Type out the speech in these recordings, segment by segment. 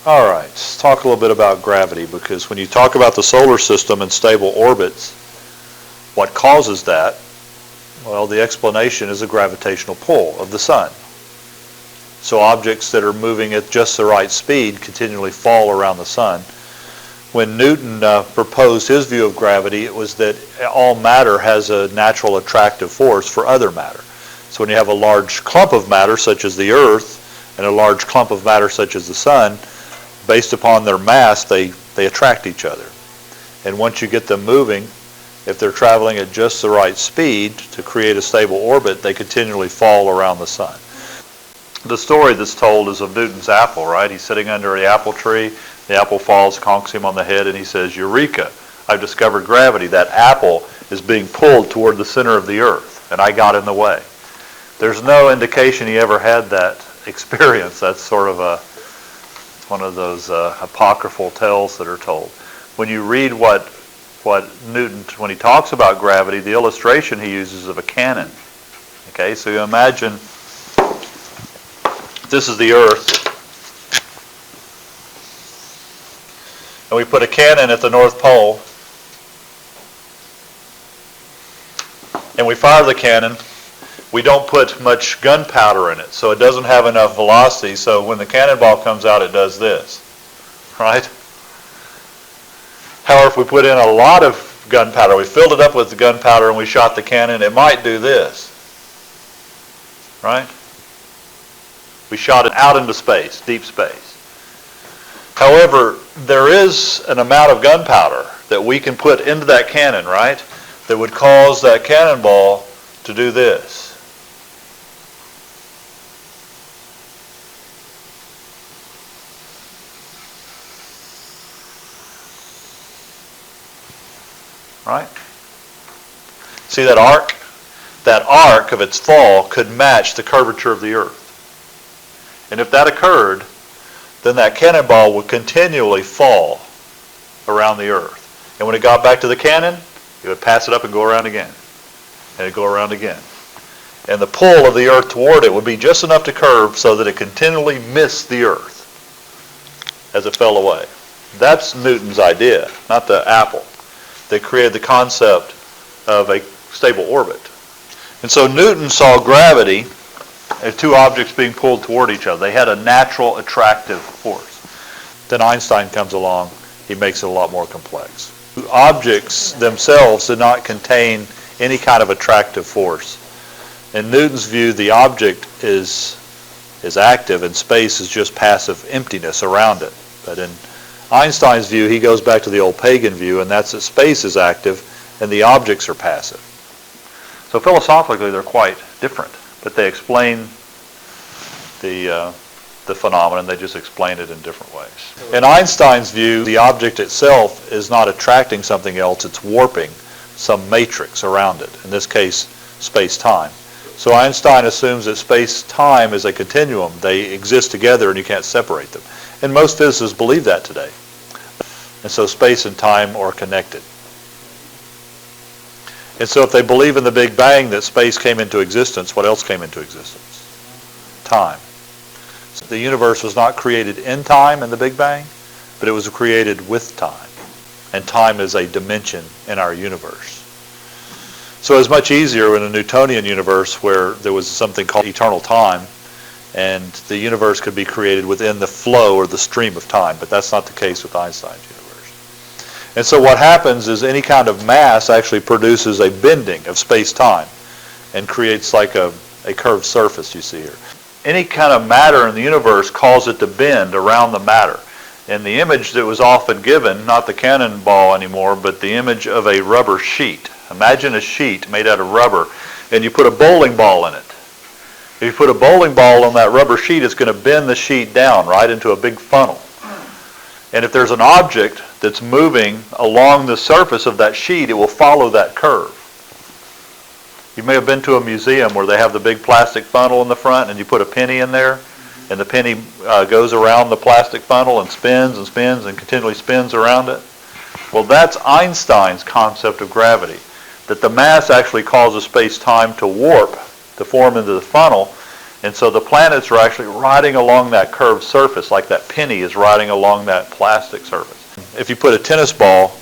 All right, let's talk a little bit about gravity, because when you talk about the solar system and stable orbits, what causes that? Well, the explanation is a gravitational pull of the sun. So objects that are moving at just the right speed continually fall around the sun. When Newton proposed his view of gravity, it was that all matter has a natural attractive force for other matter. So when you have a large clump of matter, such as the Earth, and a large clump of matter, such as the sun, based upon their mass, they attract each other. And once you get them moving, if they're traveling at just the right speed to create a stable orbit, they continually fall around the sun. The story that's told is of Newton's apple, right? He's sitting under the apple tree, the apple falls, conks him on the head, and he says, "Eureka, I've discovered gravity. That apple is being pulled toward the center of the earth, and I got in the way." There's no indication he ever had that experience. That's sort of one of those apocryphal tales that are told. When you read what Newton, when he talks about gravity, the illustration he uses of a cannon. Okay, so you imagine this is the Earth, and we put a cannon at the North Pole, and we fire the cannon. We don't put much gunpowder in it, so it doesn't have enough velocity, so when the cannonball comes out, it does this, right? However, if we put in a lot of gunpowder, we filled it up with the gunpowder and we shot the cannon, it might do this, right? We shot it out into space, deep space. However, there is an amount of gunpowder that we can put into that cannon, right, that would cause that cannonball to do this. Right? See that arc? That arc of its fall could match the curvature of the Earth. And if that occurred, then that cannonball would continually fall around the Earth. And when it got back to the cannon, it would pass it up and go around again. And it'd go around again. And the pull of the Earth toward it would be just enough to curve so that it continually missed the Earth as it fell away. That's Newton's idea, not the apple. They created the concept of a stable orbit. And so Newton saw gravity as two objects being pulled toward each other. They had a natural attractive force. Then Einstein comes along, he makes it a lot more complex. Objects themselves did not contain any kind of attractive force. In Newton's view, the object is active and space is just passive emptiness around it. But in Einstein's view, he goes back to the old pagan view, and that's that space is active and the objects are passive. So philosophically, they're quite different, but they explain the phenomenon. They just explain it in different ways. In Einstein's view, the object itself is not attracting something else, it's warping some matrix around it, in this case, space-time. So Einstein assumes that space-time is a continuum. They exist together and you can't separate them. And most physicists believe that today. And so space and time are connected. And so if they believe in the Big Bang that space came into existence, what else came into existence? Time. So the universe was not created in time in the Big Bang, but it was created with time. And time is a dimension in our universe. So it's much easier in a Newtonian universe where there was something called eternal time, and the universe could be created within the flow or the stream of time, but that's not the case with Einstein's universe. And so what happens is any kind of mass actually produces a bending of space-time and creates like a curved surface you see here. Any kind of matter in the universe causes it to bend around the matter. And the image that was often given, not the cannonball anymore, but the image of a rubber sheet. Imagine a sheet made out of rubber, and you put a bowling ball in it. If you put a bowling ball on that rubber sheet, it's going to bend the sheet down right into a big funnel. And if there's an object that's moving along the surface of that sheet, it will follow that curve. You may have been to a museum where they have the big plastic funnel in the front and you put a penny in there, and the penny goes around the plastic funnel and spins and spins and continually spins around it. Well, that's Einstein's concept of gravity, that the mass actually causes space-time to warp, to form into the funnel, And so the planets are actually riding along that curved surface, like that penny is riding along that plastic surface. If you put a tennis ball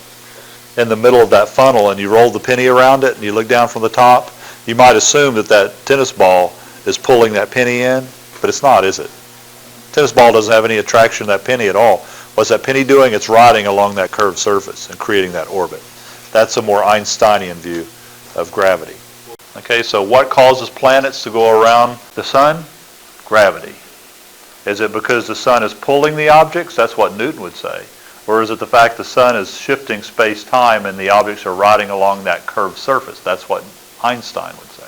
in the middle of that funnel and you roll the penny around it and you look down from the top, you might assume that that tennis ball is pulling that penny in, but it's not, is it? Tennis ball doesn't have any attraction to that penny at all. What's that penny doing? It's riding along that curved surface and creating that orbit. That's a more Einsteinian view of gravity. Okay, so what causes planets to go around the sun? Gravity. Is it because the sun is pulling the objects? That's what Newton would say. Or is it the fact the sun is shifting space-time and the objects are riding along that curved surface? That's what Einstein would say.